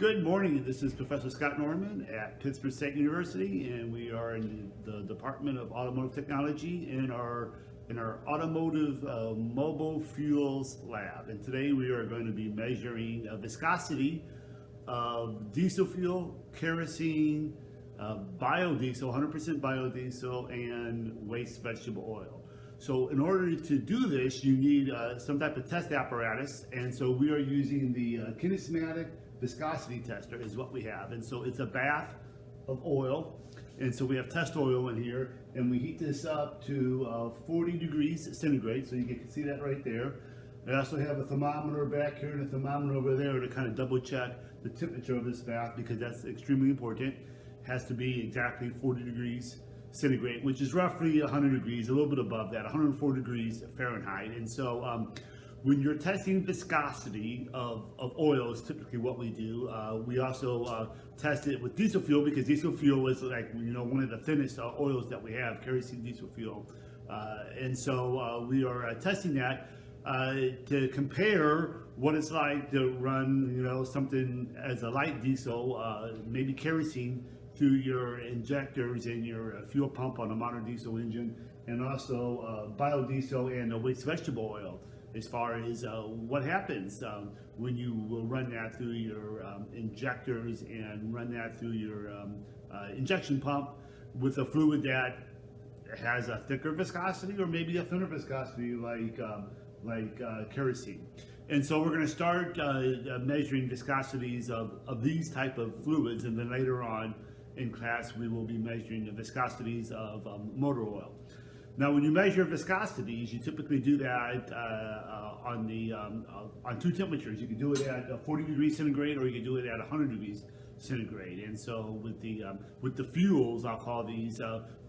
Good morning. This is Professor Scott Norman at Pittsburgh State University, and we are in the Department of Automotive Technology in our automotive mobile fuels lab. And today we are going to be measuring viscosity of diesel fuel, kerosene, biodiesel, 100% biodiesel, and waste vegetable oil. So in order to do this, you need some type of test apparatus, and so we are using the Kinematic Viscosity tester is what we have. And so it's a bath of oil, and so we have test oil in here, and we heat this up to 40 degrees centigrade, so you can see that right there. I also have a thermometer back here and a thermometer over there to kind of double check the temperature of this bath, because that's extremely important. It has to be exactly 40 degrees centigrade, which is roughly 100 degrees, a little bit above that, 104 degrees Fahrenheit. And so when you're testing viscosity of oil is typically what we do. We also test it with diesel fuel, because diesel fuel is one of the thinnest oils that we have, kerosene diesel fuel. And so we are testing that to compare what it's like to run something as a light diesel, maybe kerosene, through your injectors and your fuel pump on a modern diesel engine, and also biodiesel and waste vegetable oil, as far as what happens when you will run that through your injectors and run that through your injection pump with a fluid that has a thicker viscosity or maybe a thinner viscosity like kerosene. And so we're going to start measuring viscosities of these type of fluids, and then later on in class we will be measuring the viscosities of motor oil. Now, when you measure viscosities, you typically do that on two temperatures. You can do it at 40 degrees centigrade, or you can do it at 100 degrees centigrade. And so with the fuels, I'll call these,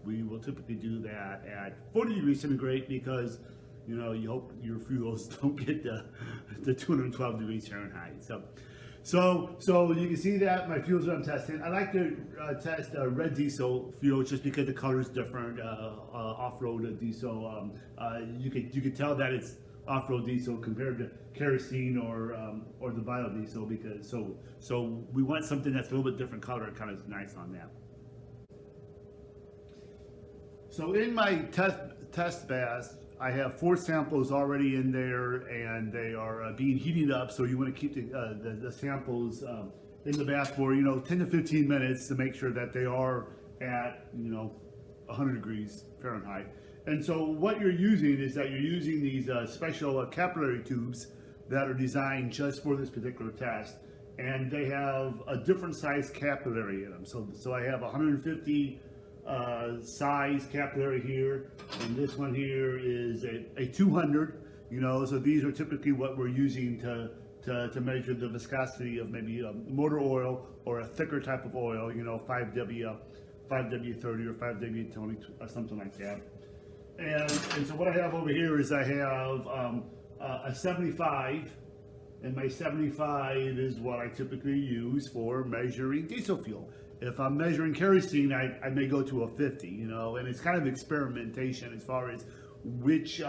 we will typically do that at 40 degrees centigrade, because you hope your fuels don't get the 212 degrees Fahrenheit. So you can see that my fuels that I'm testing. I like to test red diesel fuel just because the color is different. Off-road diesel, you could tell that it's off-road diesel compared to kerosene or the biodiesel, because so we want something that's a little bit different color. It kind of is nice on that. So in my test bath, I have 4 samples already in there, and they are being heated up. So you want to keep the samples in the bath for 10 to 15 minutes to make sure that they are at 100 degrees Fahrenheit. And so what you're using is that you're using these special capillary tubes that are designed just for this particular test, and they have a different size capillary in them. So I have 150 size capillary here, and this one here is a 200. So these are typically what we're using to measure the viscosity of maybe motor oil or a thicker type of oil, 5W30 or 5W20 or something like that. And so what I have over here is I have a 75, and my 75 is what I typically use for measuring diesel fuel. If I'm measuring kerosene, I may go to a 50, and it's kind of experimentation as far as which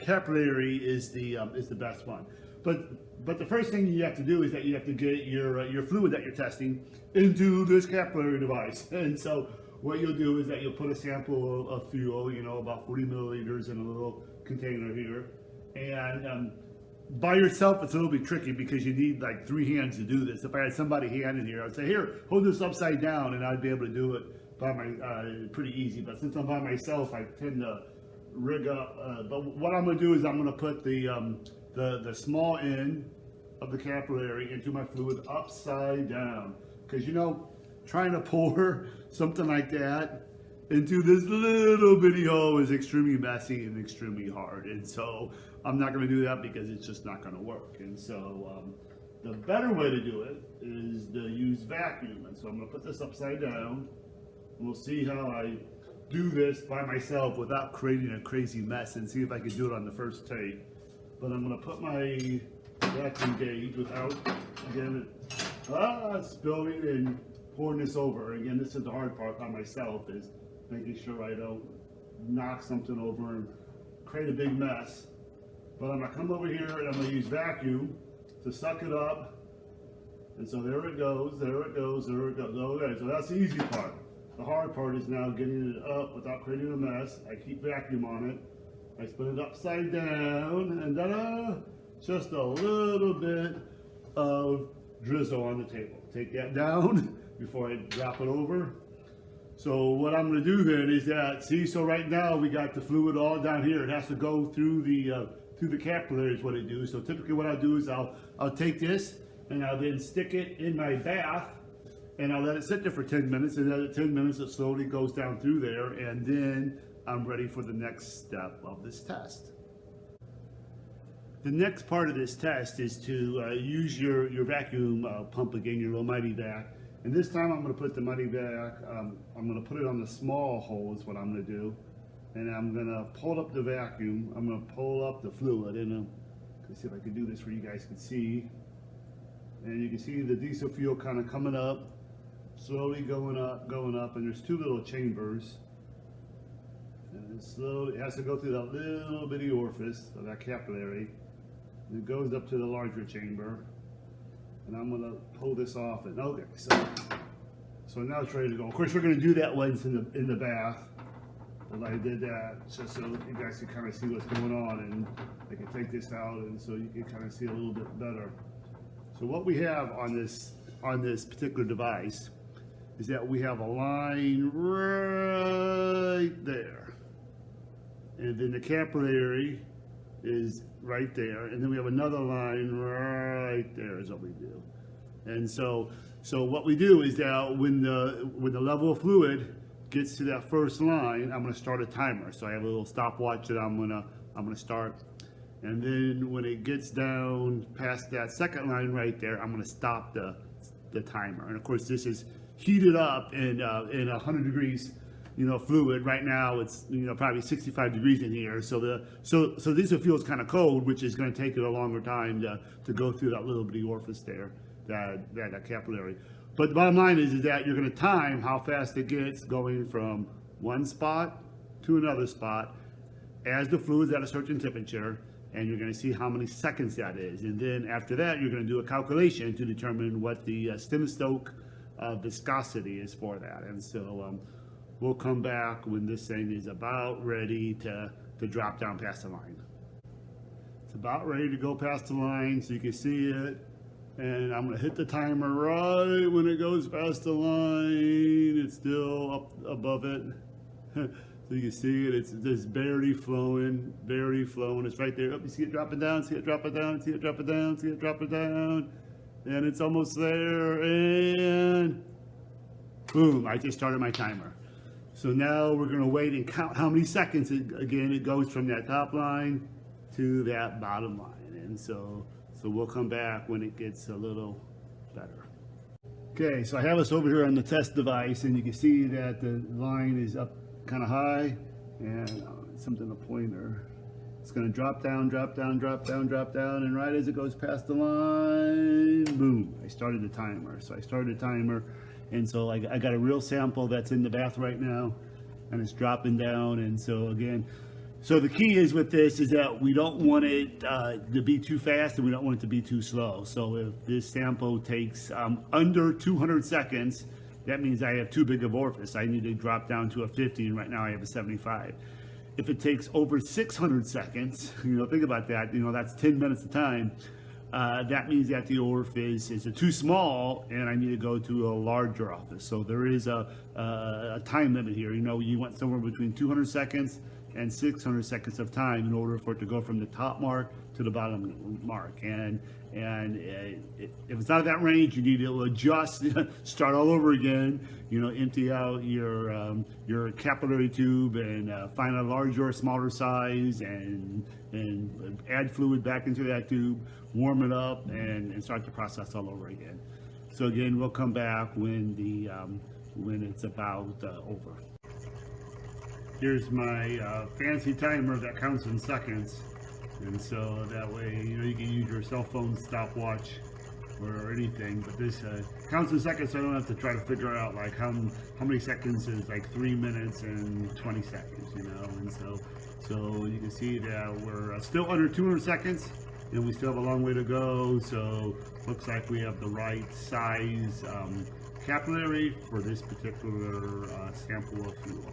capillary is the best one. But the first thing you have to do is that you have to get your fluid that you're testing into this capillary device. And so what you'll do is that you'll put a sample of fuel, about 40 milliliters in a little container here, and by yourself, it's a little bit tricky because you need like 3 hands to do this. If I had somebody handing here, I'd say, here, hold this upside down, and I'd be able to do it by pretty easy. But since I'm by myself, I tend to rig up. But what I'm going to do is I'm going to put the small end of the capillary into my fluid upside down, because trying to pour something like that into this little bitty hole is extremely messy and extremely hard, and so I'm not going to do that because it's just not going to work. And so the better way to do it is to use vacuum. And so I'm going to put this upside down, and we'll see how I do this by myself without creating a crazy mess, and see if I can do it on the first take. But I'm going to put my vacuum gauge without, again, spilling and pouring this over. Again, this is the hard part by myself, is making sure I don't knock something over and create a big mess. But I'm going to come over here and I'm going to use vacuum to suck it up And so there it goes, there it goes, there it goes. Okay, so that's the easy part. The hard part is now getting it up without creating a mess. I keep vacuum on it. I spin it upside down, and ta-da! Just a little bit of drizzle on the table. Take that down before I drop it over. So what I'm going to do then is that, see, so right now we got the fluid all down here. It has to go through the capillaries, what it do. So typically what I'll do is I'll take this and I'll then stick it in my bath and I'll let it sit there for 10 minutes, and then at 10 minutes it slowly goes down through there, and then I'm ready for the next step of this test. The next part of this test is to use your vacuum pump again, your little Mighty Vac. And this time I'm going to put the Mighty Vac, I'm going to put it on the small hole is what I'm going to do. And I'm going to pull up the vacuum, I'm going to pull up the fluid, and let's see if I can do this where you guys can see. And you can see the diesel fuel kind of coming up, slowly going up, and there's two little chambers. And it has to go through that little bitty orifice of that capillary. And it goes up to the larger chamber. And I'm going to pull this off. And okay, so now it's ready to go. Of course, we're going to do that once in the bath. But I did that just so you guys can kind of see what's going on, and I can take this out, and so you can kind of see a little bit better. So what we have on this particular device is that we have a line right there, and then the capillary is right there, and then we have another line right there is what we do. And so what we do is that when the level of fluid gets to that first line, I'm going to start a timer. So I have a little stopwatch that I'm going to start, and then when it gets down past that second line right there, I'm going to stop the timer. And of course, this is heated up in 100 degrees, fluid. Right now it's probably 65 degrees in here. So diesel fuel is kind of cold, which is going to take it a longer time to go through that little bitty orifice there, that capillary. But the bottom line is that you're going to time how fast it gets going from one spot to another spot as the fluid's at a certain temperature, and you're going to see how many seconds that is. And then after that, you're going to do a calculation to determine what the Kinematic viscosity is for that. And so we'll come back when this thing is about ready to drop down past the line. It's about ready to go past the line, so you can see it. And I'm going to hit the timer right when it goes past the line. It's still up above it. So you can see it. It's just barely flowing, barely flowing. It's right there. Oh, you see it dropping down, see it dropping down, see it dropping down, see it dropping down. And it's almost there. And boom, I just started my timer. So now we're going to wait and count how many seconds it goes from that top line to that bottom line. And so we'll come back when it gets a little better. Okay, so I have us over here on the test device, and you can see that the line is up kind of high, and something, a pointer. It's going to drop down, drop down, drop down, drop down, and right as it goes past the line, boom, I started the timer. So I started the timer, and so I got a real sample that's in the bath right now, and it's dropping down. And so again, so the key is with this is that we don't want it to be too fast, and we don't want it to be too slow. So if this sample takes under 200 seconds, that means I have too big of orifice. I need to drop down to a 50, and right now I have a 75. If it takes over 600 seconds, think about that, that's 10 minutes of time. That means that the orifice is too small, and I need to go to a larger orifice. So there is a time limit here. You want somewhere between 200 seconds and 600 seconds of time in order for it to go from the top mark to the bottom mark. And if it's not that range, you need to adjust, start all over again, empty out your capillary tube and find a larger or smaller size, and add fluid back into that tube, warm it up, and start the process all over again. So again, we'll come back when it's about over. Here's my fancy timer that counts in seconds, and so that way you can use your cell phone stopwatch or anything, but this counts in seconds, so I don't have to try to figure out like how many seconds is like 3 minutes and 20 seconds, and so you can see that we're still under 200 seconds, and we still have a long way to go, so looks like we have the right size capillary for this particular sample of fuel.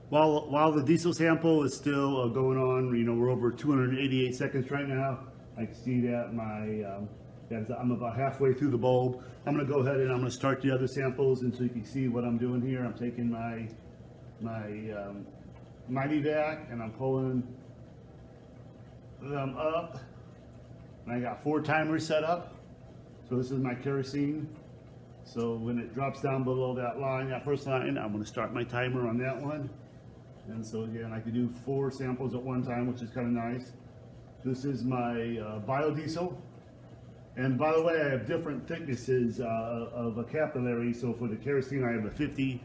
While the diesel sample is still going on, you know, we're over 288 seconds right now. I can see that I'm about halfway through the bulb. I'm going to go ahead and I'm going to start the other samples, and so you can see what I'm doing here. I'm taking my Mighty Vac and I'm pulling them up. And I got 4 timers set up. So this is my kerosene. So when it drops down below that line, that first line, I'm going to start my timer on that one. And so again, I can do 4 samples at one time, which is kind of nice. This is my biodiesel. And by the way, I have different thicknesses of a capillary. So for the kerosene, I have a 50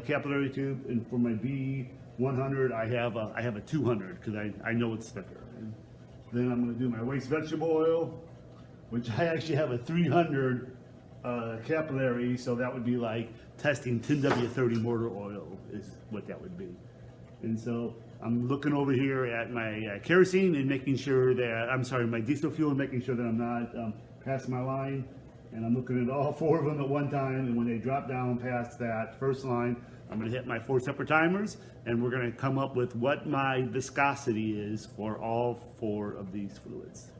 capillary tube, and for my B100, I have a 200 because I know it's thicker. And then I'm going to do my waste vegetable oil, which I actually have a 300 capillary. So that would be like testing 10W30 motor oil is what that would be. And so I'm looking over here at my kerosene and making sure that, my diesel fuel, and making sure that I'm not past my line. And I'm looking at all 4 of them at one time, and when they drop down past that first line, I'm going to hit my 4 separate timers, and we're going to come up with what my viscosity is for all 4 of these fluids.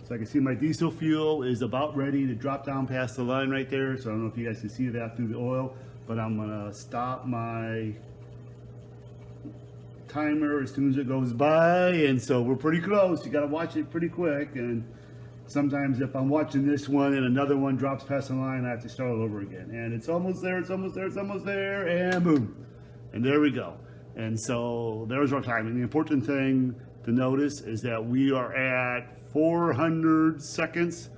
So I can see my diesel fuel is about ready to drop down past the line right there. So I don't know if you guys can see that through the oil, but I'm going to stop my timer as soon as it goes by, and so we're pretty close. You got to watch it pretty quick, and sometimes if I'm watching this one and another one drops past the line, I have to start all over again. And it's almost there, it's almost there, it's almost there, and boom. And there we go. And so there's our timing. The important thing to notice is that we are at 400 seconds.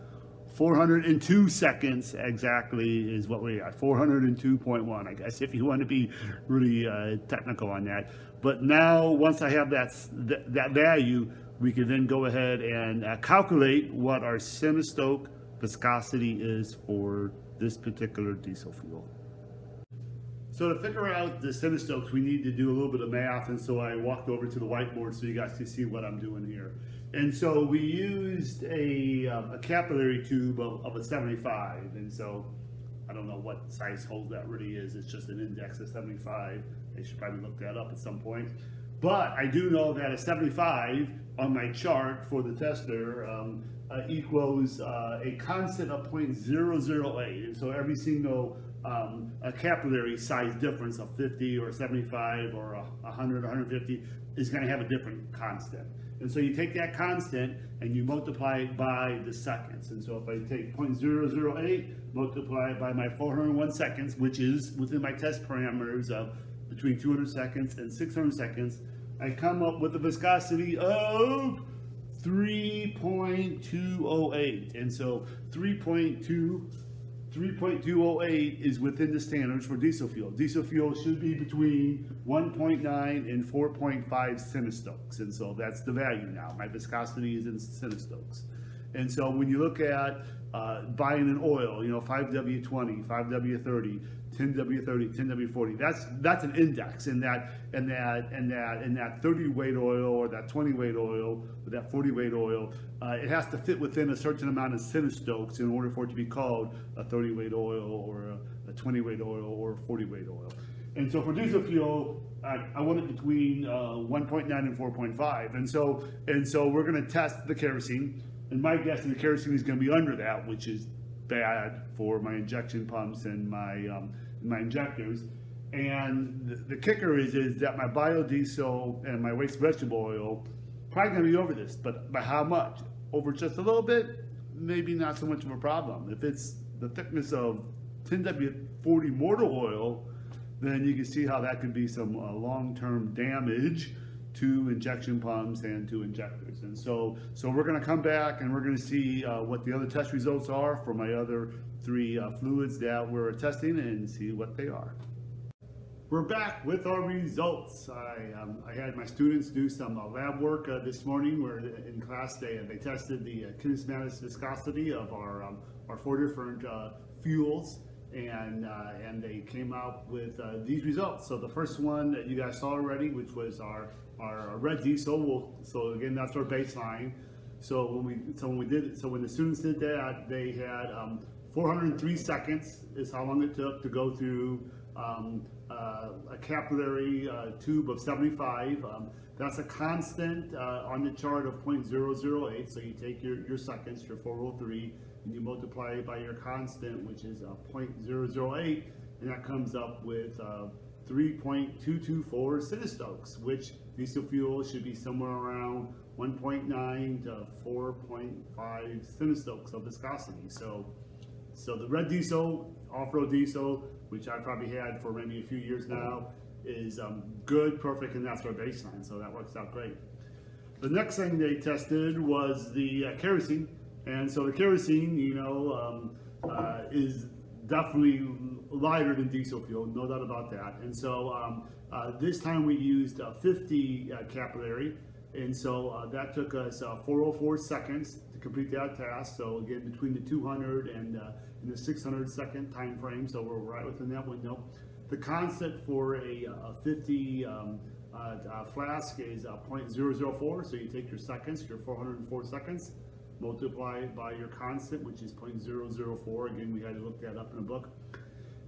402 seconds exactly is what we are, 402.1, I guess, if you want to be really technical on that. But now, once I have that value, we can then go ahead and calculate what our centistoke viscosity is for this particular diesel fuel. So to figure out the centistokes, we need to do a little bit of math, and so I walked over to the whiteboard so you guys can see what I'm doing here. And so we used a capillary tube of a 75, and so I don't know what size hole that really is. It's just an index of 75. They should probably look that up at some point. But I do know that a 75 on my chart for the tester equals a constant of 0.008. And so every single a capillary size difference of 50 or 75 or 100, 150 is going to have a different constant. And so you take that constant and you multiply it by the seconds. And so if I take 0.008, multiply it by my 401 seconds, which is within my test parameters of between 200 seconds and 600 seconds, I come up with a viscosity of 3.208. And so 3.208 is within the standards for diesel fuel. Diesel fuel should be between 1.9 and 4.5 centistokes. And so that's the value now. My viscosity is in centistokes. And so when you look at buying an oil, 5W20, 5W30, 10W30, 10W40, that's an index. And that 30 weight oil or that 20 weight oil or that 40 weight oil, it has to fit within a certain amount of centistokes in order for it to be called a 30 weight oil or a 20 weight oil or a 40 weight oil. And so for diesel fuel, I want it between 1.9 and 4.5. And so we're going to test the kerosene. And my guess is the kerosene is going to be under that, which is bad for my injection pumps and my injectors. And the kicker is that my biodiesel and my waste vegetable oil probably going to be over this, but by how much? Over just a little bit? Maybe not so much of a problem. If it's the thickness of 10W40 motor oil, then you can see how that could be some long-term damage to injection pumps and to injectors. And so we're going to come back and we're going to see what the other test results are for my other 3 fluids that we're testing and see what they are. We're back with our results. I had my students do some lab work this morning where in class they tested the kinematic viscosity of our 4 different fuels. and they came out with these results. So the first one that you guys saw already, which was our red diesel. So again, that's our baseline. So when the students did that, they had 403 seconds is how long it took to go through a capillary tube of 75. That's a constant on the chart of 0.008. So you take your seconds, your 403, and you multiply it by your constant, which is 0.008, and that comes up with 3.224 centistokes, which diesel fuel should be somewhere around 1.9 to 4.5 centistokes of viscosity. So the red diesel, off-road diesel, which I probably had for maybe a few years now, is good, perfect, and that's our baseline. So that works out great. The next thing they tested was the kerosene. And so the kerosene, is definitely lighter than diesel fuel, no doubt about that. And so this time we used 50 capillary, and so that took us 404 seconds to complete that task. So again, between the 200 and the 600 second time frame, so we're right within that window. The constant for a 50 flask is 0.004, so you take your seconds, your 404 seconds, multiply it by your constant, which is 0.004. Again, we had to look that up in a book.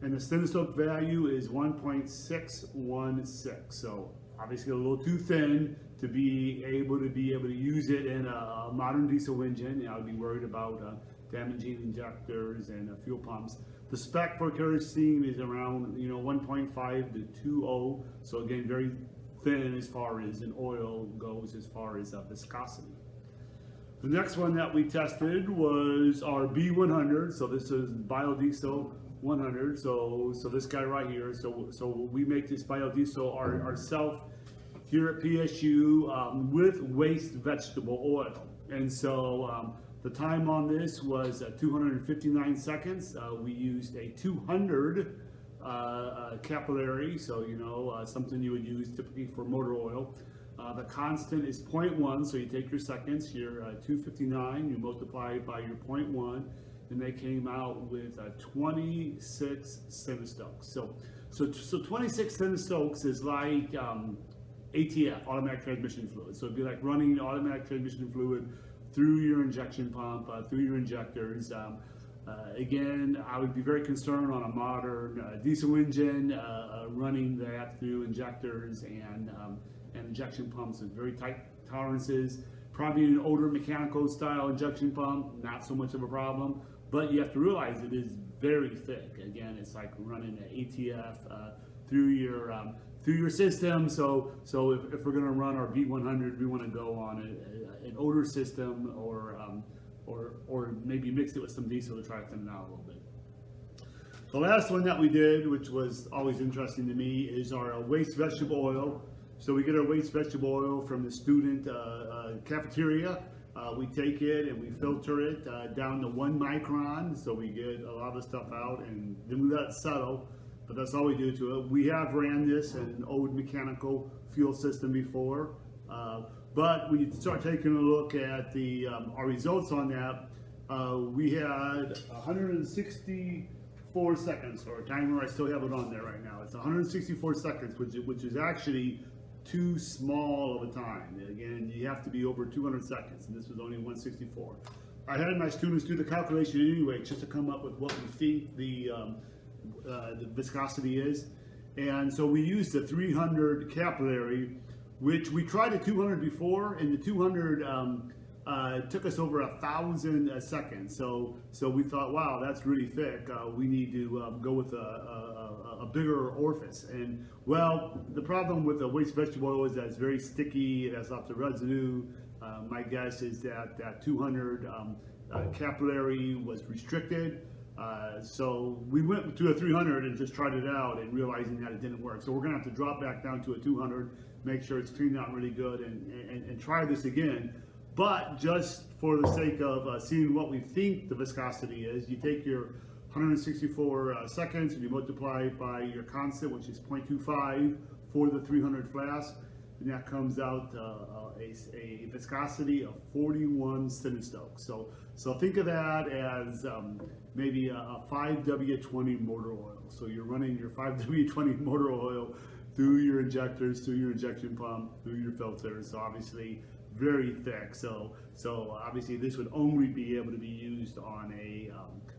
And the centistoke value is 1.616. So obviously a little too thin to be able to use it in a modern diesel engine. I would be worried about damaging injectors and fuel pumps. The spec for kerosene is around 1.5 to 2.0. So again, very thin as far as an oil goes, as far as viscosity. The next one that we tested was our B100. So this is biodiesel 100. So this guy right here. So we make this biodiesel ourselves here at PSU with waste vegetable oil. And so the time on this was 259 seconds. We used a 200 capillary, so something you would use typically for motor oil. The constant is 0.1, so you take your seconds, your 259, you multiply it by your 0.1, and they came out with 26 centistokes. So 26 centistokes is like ATF, automatic transmission fluid. So it'd be like running automatic transmission fluid through your injection pump, through your injectors. Again, I would be very concerned on a modern diesel engine running that through injectors and injection pumps with very tight tolerances. Probably an older mechanical style injection pump, not so much of a problem, but you have to realize it is very thick. Again, it's like running an ATF through your system. So if we're going to run our V100, we want to go on an older system, or maybe mix it with some diesel to try to thin it out a little bit. The last one that we did, which was always interesting to me, is our waste vegetable oil. So we get our waste vegetable oil from the student cafeteria. We take it and we filter it down to 1 micron, so we get a lot of stuff out, and then we let it settle. But that's all we do to it. We have ran this in an old mechanical fuel system before, but when you start taking a look at our results on that, we had 164 seconds, or a timer. I still have it on there right now. It's 164 seconds, which is actually too small of a time. Again, you have to be over 200 seconds, and this was only 164. I had my students do the calculation anyway, just to come up with what we think the viscosity is. And so we used the 300 capillary, which we tried the 200 before, and the 200 took us over 1,000 seconds. So we thought, wow, that's really thick. We need to go with a bigger orifice. And well, the problem with the waste vegetable oil is that it's very sticky. It has lots of residue. My guess is that 200 capillary was restricted. So we went to a 300 and just tried it out, and realizing that it didn't work. So we're gonna have to drop back down to a 200, make sure it's cleaned out really good, and try this again. But just for the sake of seeing what we think the viscosity is, you take your 164 seconds and you multiply it by your constant, which is 0.25 for the 300 flask, and that comes out a viscosity of 41 centistokes. So think of that as maybe a 5W20 motor oil. So you're running your 5W20 motor oil through your injectors, through your injection pump, through your filters. So obviously very thick. So obviously this would only be able to be used on a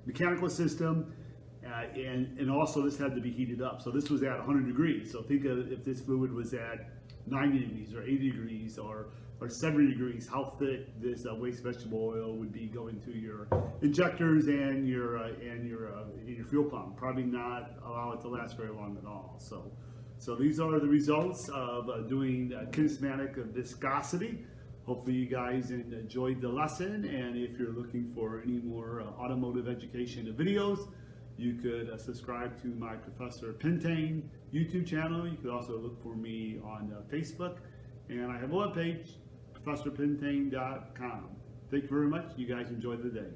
mechanical system. And also this had to be heated up. So this was at 100 degrees. So think of if this fluid was at 90 degrees or 80 degrees or 70 degrees, how thick this waste vegetable oil would be going through your injectors and your fuel pump. Probably not allow it to last very long at all. So these are the results of doing kinematic viscosity. Hopefully you guys enjoyed the lesson, and if you're looking for any more automotive education videos, you could subscribe to my Professor Pentane YouTube channel. You could also look for me on Facebook, and I have a webpage, professorpentane.com. Thank you very much. You guys enjoy the day.